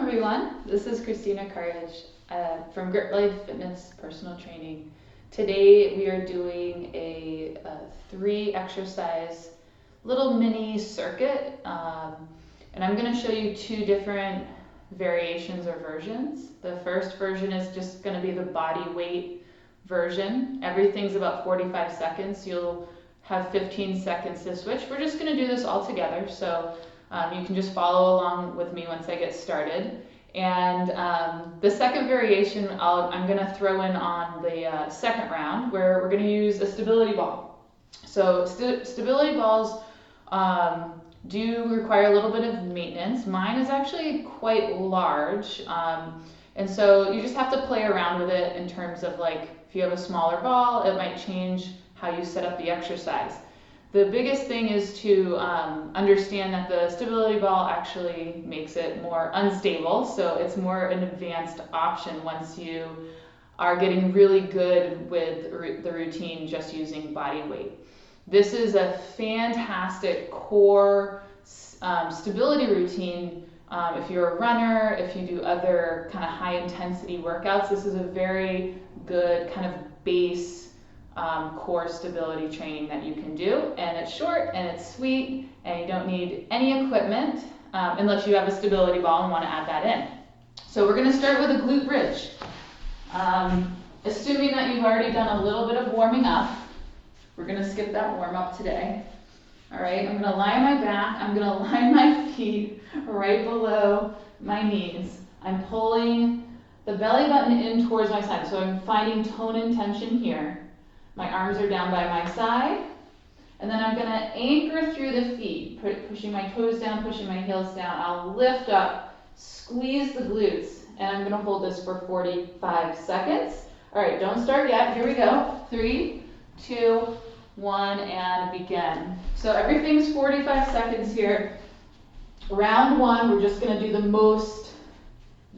everyone. This is Christina Courage from Grip Life Fitness Personal Training. Today we are doing a 3-exercise little mini circuit, and I'm going to show you 2 different variations or versions. The first version is just going to be the body weight version. Everything's about 45 seconds. You'll have 15 seconds to switch. We're just going to do this all together, so you can just follow along with me once I get started. And the second variation I'm going to throw in on the second round, where we're going to use a stability ball. So stability balls do require a little bit of maintenance. Mine is actually quite large, and so you just have to play around with it in terms of, like, if you have a smaller ball, it might change how you set up the exercise. The biggest thing is to understand that the stability ball actually makes it more unstable, so it's more an advanced option once you are getting really good with the routine just using body weight. This is a fantastic core stability routine. If you're a runner, if you do other kind of high intensity workouts, this is a very good kind of base core stability training that you can do, and it's short and it's sweet, and you don't need any equipment unless you have a stability ball and want to add that in. So we're going to start with a glute bridge. Assuming that you've already done a little bit of warming up, we're going to skip that warm up today. All right, I'm going to lie on my back. I'm going to line my feet right below my knees. I'm pulling the belly button in towards my side, so I'm finding tone and tension here. My arms are down by my side, and then I'm going to anchor through the feet, pushing my toes down, pushing my heels down. I'll lift up, squeeze the glutes, and I'm going to hold this for 45 seconds. All right, don't start yet. Here we go. 3, 2, 1, and begin. So everything's 45 seconds here. Round 1, we're just going to do the most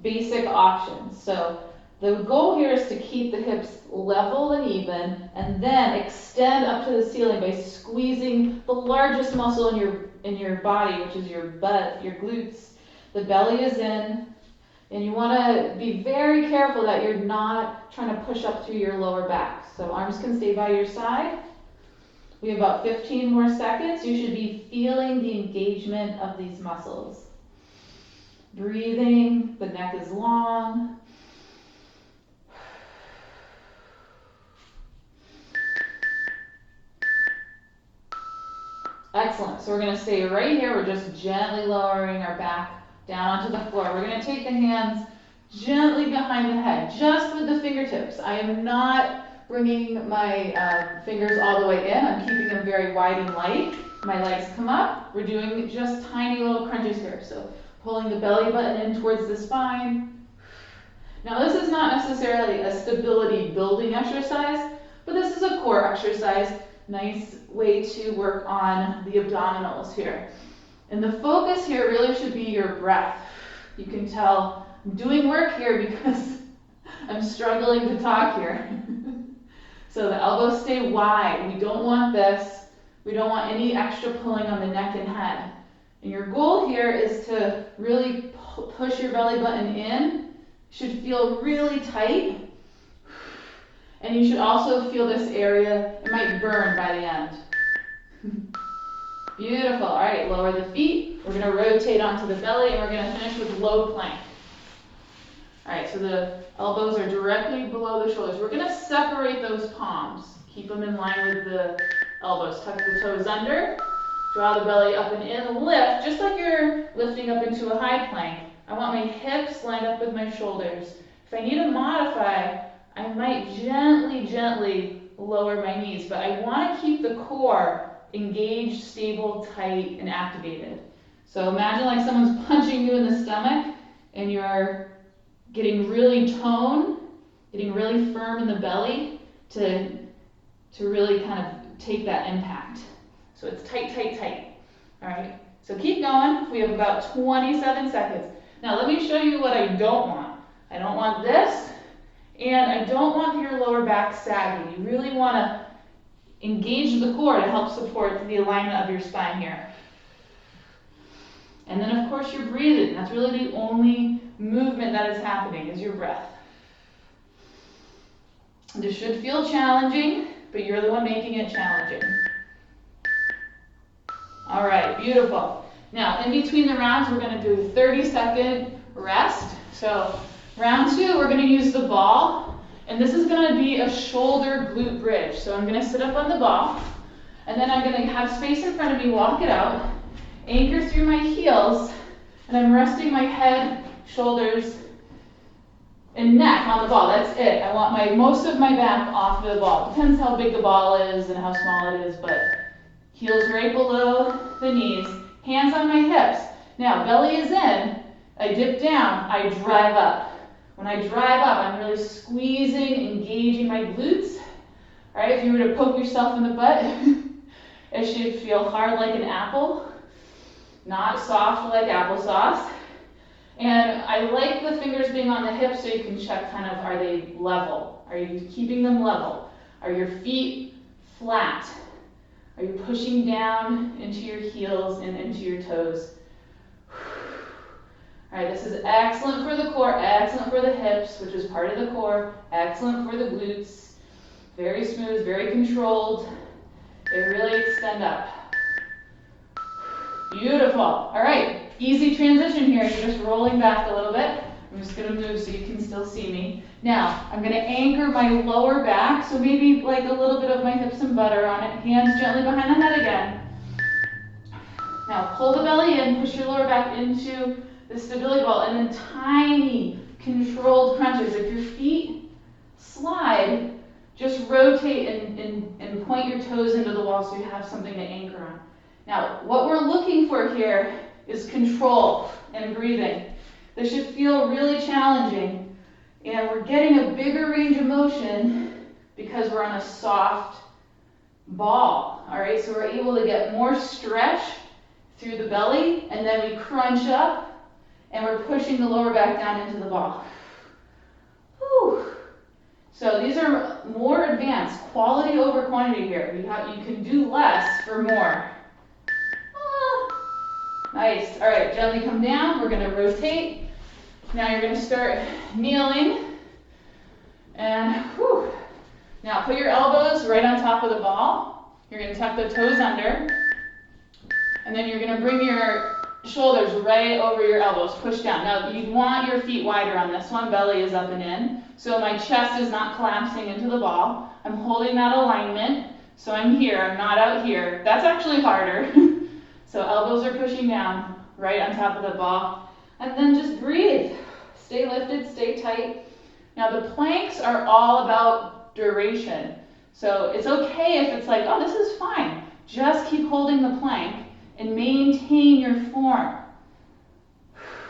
basic options. So the goal here is to keep the hips level and even, and then extend up to the ceiling by squeezing the largest muscle in your body, which is your butt, your glutes. The belly is in, and you want to be very careful that you're not trying to push up through your lower back. So arms can stay by your side. We have about 15 more seconds. You should be feeling the engagement of these muscles. Breathing, the neck is long. Excellent. So we're going to stay right here. We're just gently lowering our back down onto the floor. We're going to take the hands gently behind the head, just with the fingertips. I am not bringing my fingers all the way in. I'm keeping them very wide and light. My legs come up. We're doing just tiny little crunches here. So pulling the belly button in towards the spine. Now, this is not necessarily a stability building exercise, but this is a core exercise. Nice way to work on the abdominals here. And the focus here really should be your breath. You can tell I'm doing work here because I'm struggling to talk here. So the elbows stay wide. We don't want this. We don't want any extra pulling on the neck and head. And your goal here is to really push your belly button in. Should feel really tight. And you should also feel this area, it might burn by the end. Beautiful. All right, lower the feet. We're going to rotate onto the belly, and we're going to finish with low plank. All right, so the elbows are directly below the shoulders. We're going to separate those palms. Keep them in line with the elbows. Tuck the toes under. Draw the belly up and in. Lift, just like you're lifting up into a high plank. I want my hips lined up with my shoulders. If I need to modify, I might gently lower my knees, but I want to keep the core engaged, stable, tight, and activated. So imagine like someone's punching you in the stomach, and you're getting really toned, getting really firm in the belly to really kind of take that impact. So it's tight. All right, so keep going. We have about 27 seconds. Now let me show you what I don't want. I don't want this. And I don't want your lower back sagging. You really want to engage the core to help support the alignment of your spine here. And then of course you're breathing. That's really the only movement that is happening is your breath. This should feel challenging, but you're the one making it challenging. All right, beautiful. Now, in between the rounds, we're going to do a 30-second rest. So, round 2, we're going to use the ball, and this is going to be a shoulder glute bridge. So, I'm going to sit up on the ball, and then I'm going to have space in front of me, walk it out, anchor through my heels, and I'm resting my head, shoulders, and neck on the ball. That's it. I want most of my back off of the ball. Depends how big the ball is and how small it is, but heels right below the knees, hands on my hips. Now, belly is in, I dip down, I drive up. When I drive up, I'm really squeezing, engaging my glutes. All right, if you were to poke yourself in the butt, it should feel hard like an apple, not soft like applesauce. And I like the fingers being on the hips so you can check kind of, are they level? Are you keeping them level? Are your feet flat? Are you pushing down into your heels and into your toes? All right, this is excellent for the core, excellent for the hips, which is part of the core, excellent for the glutes. Very smooth, very controlled. They really extend up. Beautiful. All right, easy transition here. You're just rolling back a little bit. I'm just going to move so you can still see me. Now, I'm going to anchor my lower back, so maybe like a little bit of my hips and butt are on it. Hands gently behind the head again. Now, pull the belly in, push your lower back into the stability ball, and then tiny, controlled crunches. If your feet slide, just rotate and point your toes into the wall so you have something to anchor on. Now, what we're looking for here is control and breathing. This should feel really challenging, and we're getting a bigger range of motion because we're on a soft ball. All right, so we're able to get more stretch through the belly, and then we crunch up, and we're pushing the lower back down into the ball. Whew. So these are more advanced, quality over quantity here. You can do less for more. Nice. All right, gently come down. We're going to rotate. Now you're going to start kneeling. And whew. Now put your elbows right on top of the ball. You're going to tuck the toes under. And then you're going to bring your shoulders right over your elbows. Push down. Now you want your feet wider on this one. Belly is up and in. So my chest is not collapsing into the ball. I'm holding that alignment. So I'm here. I'm not out here. That's actually harder. So elbows are pushing down right on top of the ball. And then just breathe. Stay lifted, stay tight. Now the planks are all about duration. So it's okay if it's like, oh, this is fine. Just keep holding the plank and maintain your form.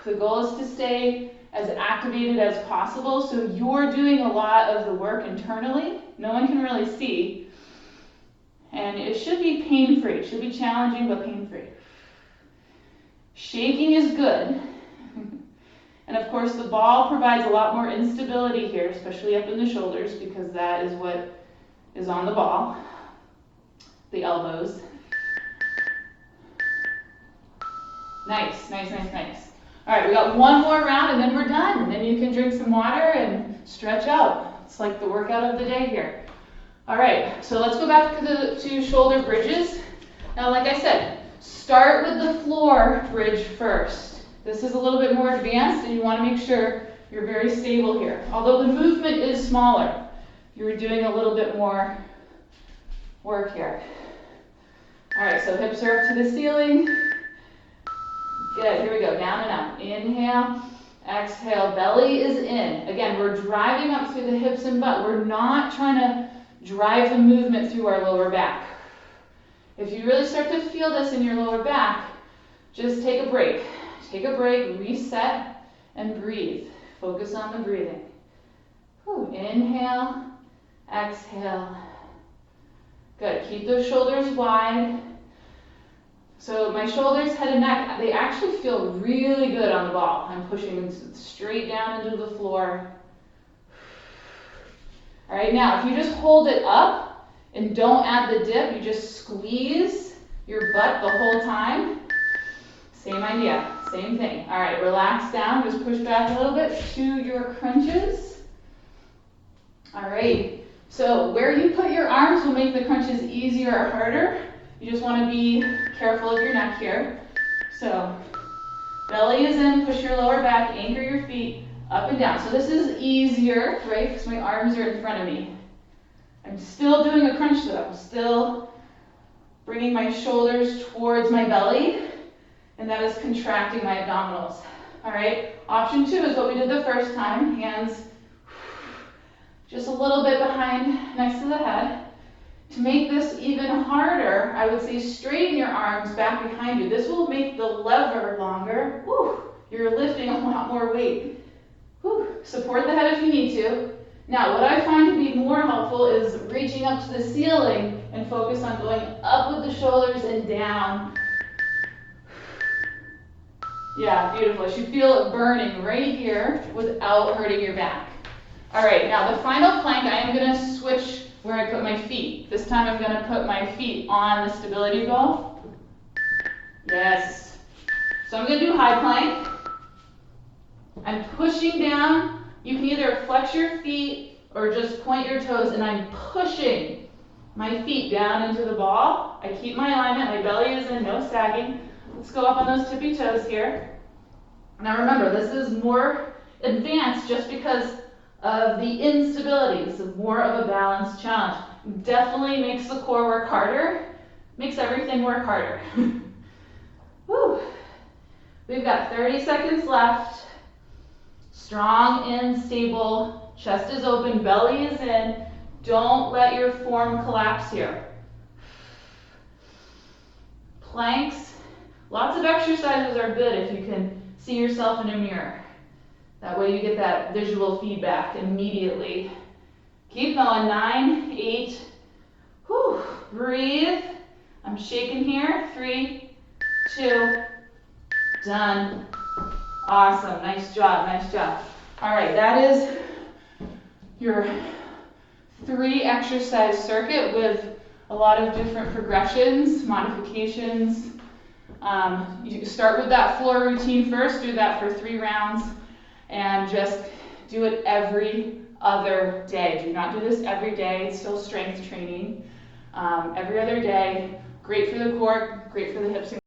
The goal is to stay as activated as possible. So you're doing a lot of the work internally. No one can really see. And it should be pain-free. It should be challenging, but pain-free. Shaking is good. And of course, the ball provides a lot more instability here, especially up in the shoulders, because that is what is on the ball. The elbows. Nice, nice, nice, nice. All right, we got one more round and then we're done. And then you can drink some water and stretch out. It's like the workout of the day here. All right, so let's go back to shoulder bridges. Now, like I said, start with the floor bridge first. This is a little bit more advanced and you want to make sure you're very stable here. Although the movement is smaller, you're doing a little bit more work here. All right, so hips are up to the ceiling. Good, here we go, down and up. Inhale, exhale, belly is in. Again, we're driving up through the hips and butt. We're not trying to drive the movement through our lower back. If you really start to feel this in your lower back, just take a break. Take a break, reset, and breathe. Focus on the breathing. Whew. Inhale, exhale. Good, keep those shoulders wide. So my shoulders, head and neck, they actually feel really good on the ball. I'm pushing straight down into the floor. All right, now if you just hold it up and don't add the dip, you just squeeze your butt the whole time. Same idea, same thing. All right, relax down, just push back a little bit to your crunches. All right, so where you put your arms will make the crunches easier or harder. You just want to be careful of your neck here. So belly is in, push your lower back, anchor your feet up and down. So this is easier, right, because my arms are in front of me. I'm still doing a crunch though. I'm still bringing my shoulders towards my belly, and that is contracting my abdominals. All right, option 2 is what we did the first time. Hands just a little bit behind, next to the head. To make this even harder, I would say straighten your arms back behind you. This will make the lever longer. Woo, you're lifting a lot more weight. Woo, support the head if you need to. Now, what I find to be more helpful is reaching up to the ceiling and focus on going up with the shoulders and down. Yeah, beautiful. You should feel it burning right here without hurting your back. All right, now the final plank, I am going to switch where I put my feet. This time I'm going to put my feet on the stability ball. Yes. So I'm going to do high plank. I'm pushing down. You can either flex your feet or just point your toes, and I'm pushing my feet down into the ball. I keep my alignment, my belly is in, no sagging. Let's go up on those tippy toes here. Now remember, this is more advanced just because of the instability. This is more of a balance challenge. Definitely makes the core work harder, makes everything work harder. Woo. We've got 30 seconds left. Strong and stable, chest is open, belly is in. Don't let your form collapse here. Planks, lots of exercises are good if you can see yourself in a mirror. That way you get that visual feedback immediately. Keep going, 9, 8, whew, breathe. I'm shaking here, 3, 2, done. Awesome, nice job, nice job. All right, that is your 3 exercise circuit with a lot of different progressions, modifications. You start with that floor routine first, do that for 3 rounds, and just do it every other day. Do not do this every day, it's still strength training. Every other day, great for the core, great for the hips and